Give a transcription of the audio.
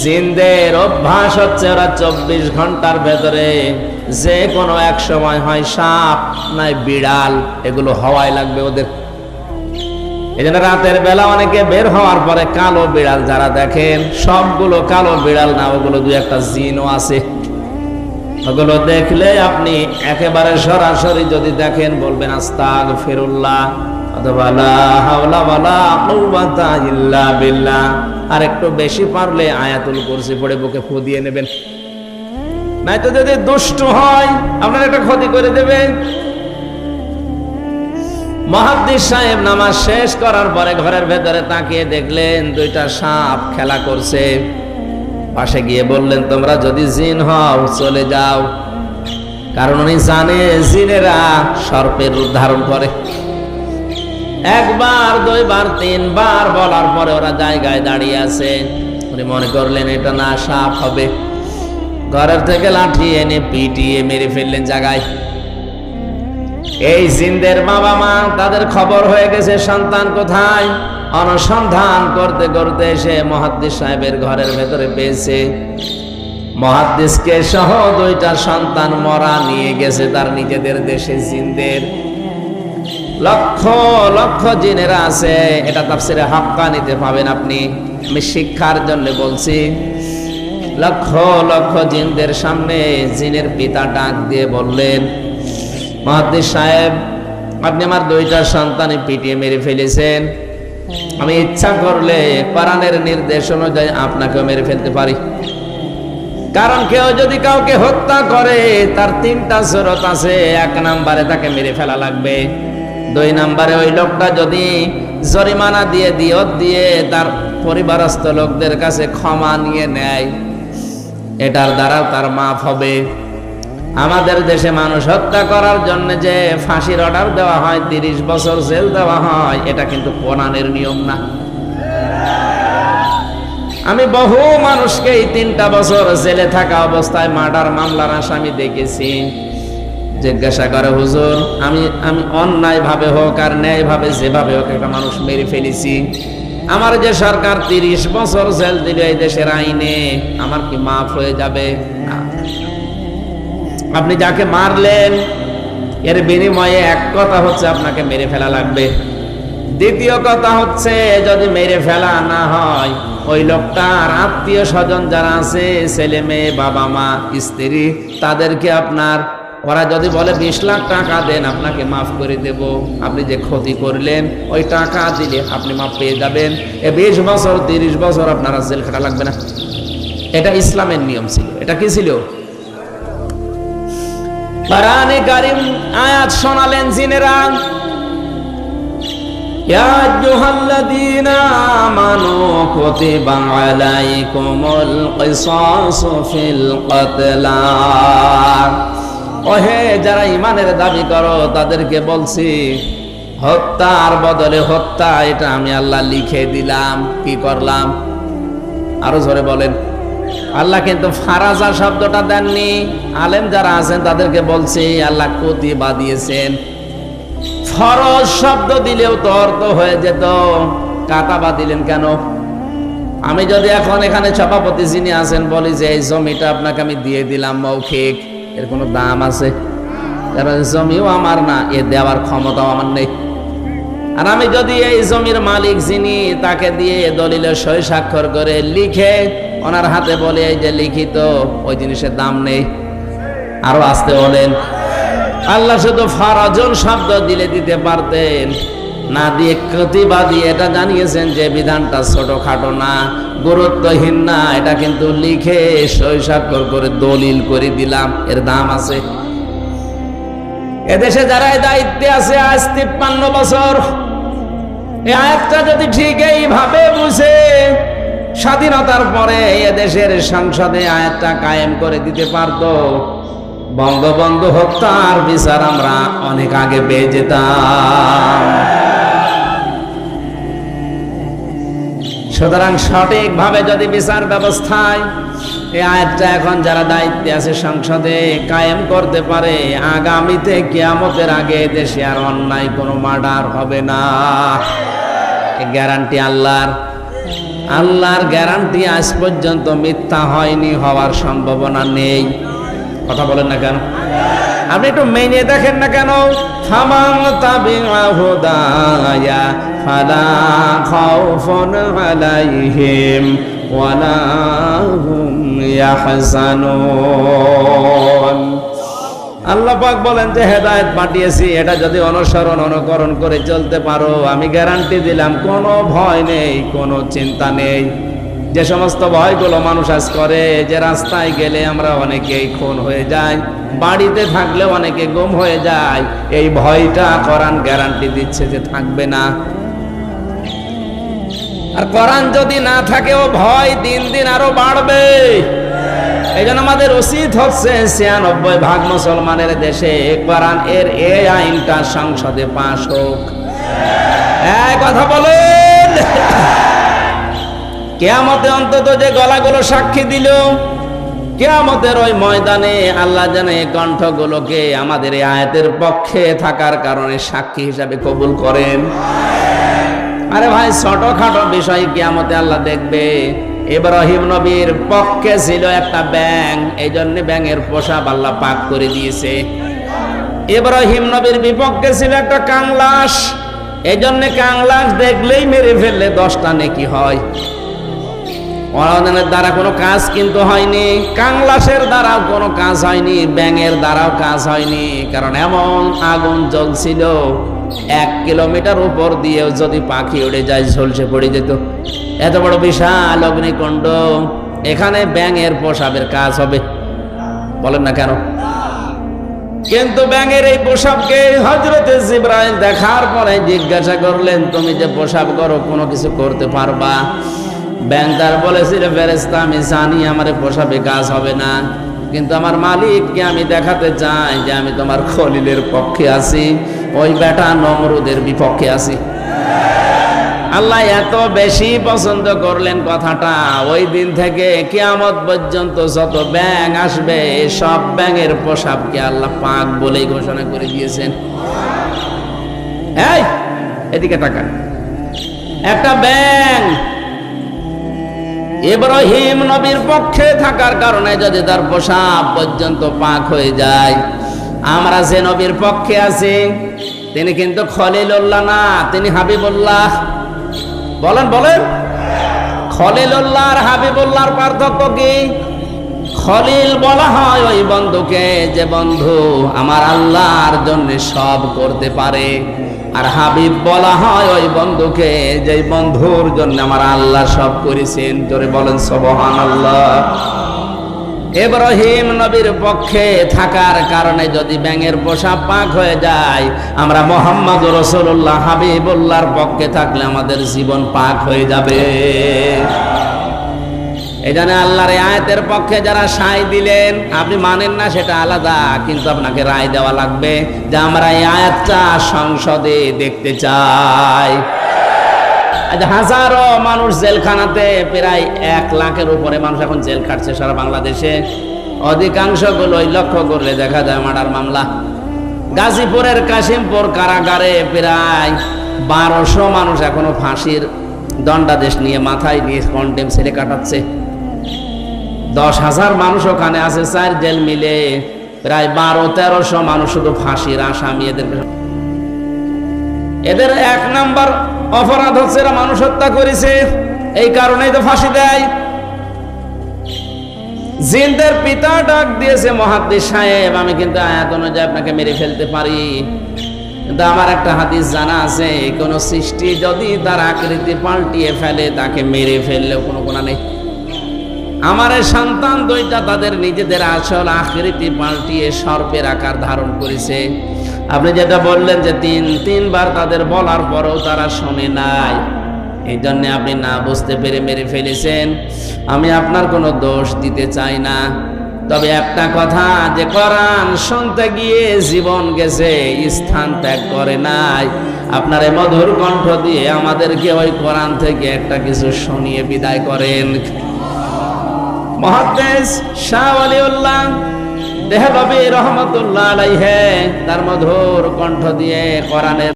জিনদের অভ্যাস হচ্ছে ওরা 24 ঘন্টার ভেতরে যে কোনো এক সময় হয় সাপ নাই বিড়াল, এগুলো হওয়াই লাগবে ওদের। এই জন্য রাতের বেলা অনেকে বের হওয়ার পরে কালো বিড়াল যারা দেখেন, সবগুলো কালো বিড়াল না, ওগুলো দুই একটা জিনও আছে। ওগুলো দেখলে আপনি একেবারে সরাসরি যদি দেখেন বলবেন আস্তাগফিরুল্লাহ অথবা লা হাওলা ওয়ালা কুওয়াতা ইল্লা বিল্লাহ। আর একটু বেশি পারলে আয়াতুল কুরসি পড়ে বুকে ফু দিয়ে নেবেন, নয়তো যদি দুষ্ট হয় আপনার একটা ক্ষতি করে দেবে। মুহাদ্দিস সাহেব নামাজ শেষ করার পরে ঘরের ভেতরে তাকিয়ে দেখলেন দুইটা সাপ খেলা করছে। পাশে গিয়ে বললেন, তোমরা যদি জিন হও চলে যাও, কারণ উনি জানে জিনেরা সর্পের রূপ ধারণ করে। একবার, দুইবার, তিনবার বলার পরে ওরা জায়গায় দাঁড়িয়ে আছে। উনি মনে করলেন এটা না সাপ হবে, ঘরের থেকে লাঠি এনে পিটিয়ে মেরে ফেললেন জায়গায়। এই জিনদের বাবা মা তাদের খবর হয়ে গেছে সন্তান কোথায়, অনুসন্ধান করতে করতে এসে মুহাদ্দিস সাহেবের ঘরের ভেতরে পেয়েছে। মুহাদ্দিসকে সহ দুইটা সন্তান মরা নিয়ে গেছে তার নিজেদের দেশে। জিনদের লক্ষ লক্ষ জিনেরা আছে, এটা তাফসিরে হাক্কানিতে পাবেন আপনি। আমি শিক্ষার জন্য বলছি। লক্ষ লক্ষ জিনদের সামনে জিনের পিতা ডাক দিয়ে বললেন, মুহাদ্দিস সাহেব, আপনি আমার দুইটা সন্তান পিটিয়ে মেরে ফেলেছেন। আমি ইচ্ছা করলে কোরআনের নির্দেশ অনুযায়ী আপনাকেও মেরে ফেলতে পারি। কারণ কেউ যদি কাউকে হত্যা করে তার তিনটা শরত আছে। এক নম্বরে তাকে মেরে ফেলা লাগবে, দুই নম্বরে ওই লোকটা যদি জরিমানা দিয়ে দিয়ত দিয়ে তার পরিবারস্থ লোকদের কাছে ক্ষমা নিয়ে নেয়, এটার দ্বারা তার মাফ হবে। আমাদের দেশে মানুষ হত্যা করার জন্য যে ফাঁসির অর্ডার দেওয়া হয়, 30 বছর জেল দেওয়া হয়, এটা কিন্তু কোরআনের নিয়ম না। আমি বহু মানুষকে এই 3টা বছর জেলে থাকা অবস্থায় মার্ডার মামলার আসামি দেখেছি। জিজ্ঞাসা করে, হুজুর আমি অন্যায় ভাবে হোক আর ন্যায় ভাবে যেভাবে হোক একটা মানুষ মেরে ফেলেছি, আমার যে সরকার 30 বছর জেল দিল এই দেশের আইনে, আমার কি মাফ হয়ে যাবে? না। আপনি যাকে মারলেন এর বিনিময়ে এক কথা হচ্ছে আপনাকে মেরে ফেলা লাগবে। দ্বিতীয় কথা হচ্ছে যদি মেরে ফেলা না হয়, ওই লোকটার আত্মীয় স্বজন যারা আছে, ছেলে মেয়ে, বাবা মা, স্ত্রী, তাদেরকে আপনার, ওরা যদি বলে 20 লাখ টাকা দেন আপনাকে মাফ করে দেব, আপনি যে ক্ষতি করলেন ওই টাকা দিলে আপনি মাফ পেয়ে যাবেন। 20 বছর 30 বছর আপনারা জেল খাটা লাগবে না। এটা ইসলামের নিয়ম ছিল। এটা কি ছিল? কোরআনে কারীম আয়াত শোনালেন জিনেরা, ইয়া আইয়ুহাল্লাযীনা আমানু কুতিবা আলাইকুমুল কিসাসু ফিল কতলা। ওহে যারা ঈমানের দাবি করো তাদেরকে বলছি, হত্যার বদলে হত্যা এটা আমি আল্লাহ লিখে দিলাম। কি করলাম? আরো জোরে বলেন। আল্লাহ কিন্তু ফারাজা শব্দটা দেননি। আলেম যারা আছেন তাদেরকে বলছি আল্লাহ কুতিবা দিয়েছেন। ফরজ শব্দ দিলেও তো অর্থ হয়ে যেত, কাতাবা দিলেন কেন? আমি যদি এখন এখানে সভাপতি যিনি আছেন বলি যে এই জমিটা আপনাকে আমি দিয়ে দিলাম মৌখিক, এর কোনো দাম আছে? কারণ জমিও আমার না, এ দেওয়ার ক্ষমতাও আমার নেই। আর আমি যদি এই জমির মালিক যিনি, তাকে দিয়ে দলিলে সই স্বাক্ষর করে লিখে ওনার হাতে বলে এই যে লিখিত, ওই জিনিসের দাম নেই। আরো আসতে বলেন। আল্লাহ শুধু ফরজন শব্দ দিলে দিতে পারতেন, না দিয়ে কুতিবা দিয়ে এটা জানিয়েছেন যে বিধানটা ছোটখাটো না, গুরুত্বহীন না, এটা কিন্তু লিখে সই স্বাক্ষর করে দলিল করে দিলাম, এর দাম আছে। এদেশে যারা দায়িত্বে আছে আজ 53 বছর, এই আয়াতটা যদি ঠিক এইভাবে বুঝে স্বাধীনতার পরে এদেশের সংসদে আয়াতটা কায়েম করে দিতে পারতো, বঙ্গবন্ধু হত্যার বিচার আমরা অনেক আগে পেয়ে যেতাম। সুতরাং সঠিকভাবে যদি বিচার ব্যবস্থায় এই আয়াতটা এখন যারা দায়িত্বে আছে সংসদে কায়েম করতে পারে, আগামীতে কিয়ামতের আগে দেশে আর অন্যায় কোনো মার্ডার হবে না। গ্যারান্টি আল্লাহর। আল্লাহর গ্যারান্টি আজ পর্যন্ত মিথ্যা হয়নি, হওয়ার সম্ভাবনা নেই। কথা বলেন না কেন? আপনি একটু মেনে দেখেন না কেন? ফামান তাবিআ হুদায়া ফালা খাউফুন আলাইহিম ওয়ালা হুম ইয়াহজানুন। আল্লাহ পাক বলেন যে হেদায়েত পাঠিয়েছি, এটা যদি অনুসরণ অনুকরণ করে চলতে পারো, আমি গ্যারান্টি দিলাম কোনো ভয় নেই, কোনো চিন্তা নেই। যে সমস্ত ভয়গুলো মানুষ আজ করে, যে রাস্তায় গেলে আমরা অনেকেই খুন হয়ে যাই, বাড়িতে থাকলে অনেকে গুম হয়ে যায়, এই ভয়টা কোরআন গ্যারান্টি দিচ্ছে যে থাকবে না। আর কোরআন যদি না থাকে, ও ভয় দিন দিন আরো বাড়বে। এই জন্য আমাদের উচিত হচ্ছে ৯৬% মুসলমানের দেশে কোরআন এর এই আইনটা সংসদে পাস হোক। এই কথা বলেন। কিয়ামতে অন্তত যে গলাগুলো সাক্ষী দিল, কিয়ামতের ওই ময়দানে আল্লাহ যেন এই কণ্ঠগুলোকে আমাদের এই আয়াতের পক্ষে থাকার কারণে সাক্ষী হিসাবে কবুল করেন। আরে ভাই, ছোটখাটো বিষয় কিয়ামতে আল্লাহ দেখবে। ইব্রাহিম নবীর পক্ষে ছিল একটা ব্যাঙ, এই জন্য ব্যাঙের পোশাক আল্লাহ পাক করে দিয়েছে। ইব্রাহিম নবীর বিপক্ষে ছিল একটা কাংলাস, এই জন্য কাংলাস দেখলেই মেরে ফেললে 10টা নেকি হয়। ওদের দ্বারা কোনো কাজ কিন্তু হয়নি, কাংলাসের দ্বারাও কোনো কাজ হয়নি, ব্যাঙের দ্বারাও কাজ হয়নি। কারণ এমন আগুন জ্বলছিল, 1 কিলোমিটার উপর দিয়েও যদি পাখি উড়ে যায় ঝলসে পড়ে যেত। এত বড় বিশাল অগ্নিকুণ্ড, এখানে ব্যাঙের পোশাকের কাজ হবে? বলেন না কেন? কিন্তু ব্যাঙের এই পোশাককে হযরতে জিবরাইল দেখার পরে জিজ্ঞাসা করলেন, তুমি যে পোশাক করো কোনো কিছু করতে পারবা? ব্যাঙ তার বলেছিল, ফেরেশতা আমি জানি আমার পোশাকে কাজ হবে না, কিন্তু আমার মালিককে আমি দেখাতে চাই যে আমি তোমার খলিলের পক্ষে আছি, ওই বেটা নমরুদের বিপক্ষে আছি। আল্লাহ এত বেশি পছন্দ করলেন কথাটা, ওই দিন থেকে কিয়ামত পর্যন্ত যত ব্যাঙ আসবে সব ব্যাঙের পোশাককে আল্লাহ পাক বলেই ঘোষণা করে দিয়েছেন। এই এদিকে তাকান, একটা ব্যাঙ ইব্রাহিম নবীর পক্ষে থাকার কারণে যদি তার পোশাক পর্যন্ত পাক হয়ে যায়, আমরা যে নবীর পক্ষে আছি তিনি কিন্তু খলিলুল্লাহ না, তিনি হাবিবুল্লাহ। বলেন বলেন, খলিলুল্লাহ আর হাবিবুল্লাহর পার্থক্য কি? খলিল বলা হয় ওই বন্ধুকে যে বন্ধু আমার আল্লাহর জন্য সব করতে পারে, আর হাবিব বলা হয় ওই বন্ধুকে যে বন্ধুর জন্য আমার আল্লাহ সব করেছেন। জোরে বলেন সুবহানাল্লাহ। ইব্রাহিম নবীর পক্ষে থাকার কারণে যদি ব্যাঙের পোশাক পাক হয়ে যায়, আমরা মুহাম্মদুর রাসূলুল্লাহ হাবিবুল্লাহর পক্ষে থাকলে আমাদের জীবন পাক হয়ে যাবে। এই জন্য আল্লাহর আয়াতের পক্ষে যারা সায় দিলেন, আপনি মানেন না সেটা আলাদা, কিন্তু আপনাকে রায় দেওয়া লাগবে যে আমরা এই আয়াতটা সংসদে দেখতে চাই। আজ হাজারো মানুষ জেলখানাতে, প্রায় 1 লাখের উপরে মানুষ এখন জেল খাটছে সারা বাংলাদেশে। অধিকাংশগুলোই লক্ষ্য করলে দেখা যায় মার্ডার মামলা। গাজীপুরের কাশিমপুর কারাগারে প্রায় 1200 মানুষ এখনো ফাঁসির দণ্ডাদেশ নিয়ে মাথায় নিয়ে কন্টেম ছেলে কাটাচ্ছে। 10,000 মানুষ ওখানে আছে, 4 জেল মিলে প্রায় 1200-1300 মানুষ শুধু ফাঁসির আসামি। এদের 1 নাম্বার অপরাধ হচ্ছে এরা মানুষ হত্যা করেছে, এই কারণেই তো ফাঁসি দেয়। জিনদের পিতা ডাক দিয়েছে, মুহাদ্দিস সাহেব আমি কিন্তু আয়াত অনুযায়ী আপনাকে মেরে ফেলতে পারি, কিন্তু আমার একটা হাদিস জানা আছে, কোন সৃষ্টি যদি তার আকৃতি পাল্টিয়ে ফেলে তাকে মেরে ফেললেও কোনো গুনাহ নেই। আমার সন্তান 2টা তাদের নিজেদের আসল আকৃতি পাল্টিয়ে সর্পের আকার ধারণ করেছে। আপনি যেটা বললেন যে 3বার তাদের বলার পরেও তারা শোনে নাই, এই জন্য আপনি না বুঝতে পেরে মেরে ফেলেছেন। আমি আপনার কোনো দোষ দিতে চাই না, তবে একটা কথা, যে কোরআন শুনতে গিয়ে জীবন গেছে, স্থান ত্যাগ করে নাই। আপনার এই মধুর কণ্ঠ দিয়ে আমাদেরকে ওই কোরআন থেকে একটা কিছু শুনিয়ে বিদায় করেন। মুহাদ্দিস শাহ ওয়ালিউল্লাহ দেহলভী রহমাতুল্লাহ আলাইহি তার মধুর কণ্ঠ দিয়ে কোরআনের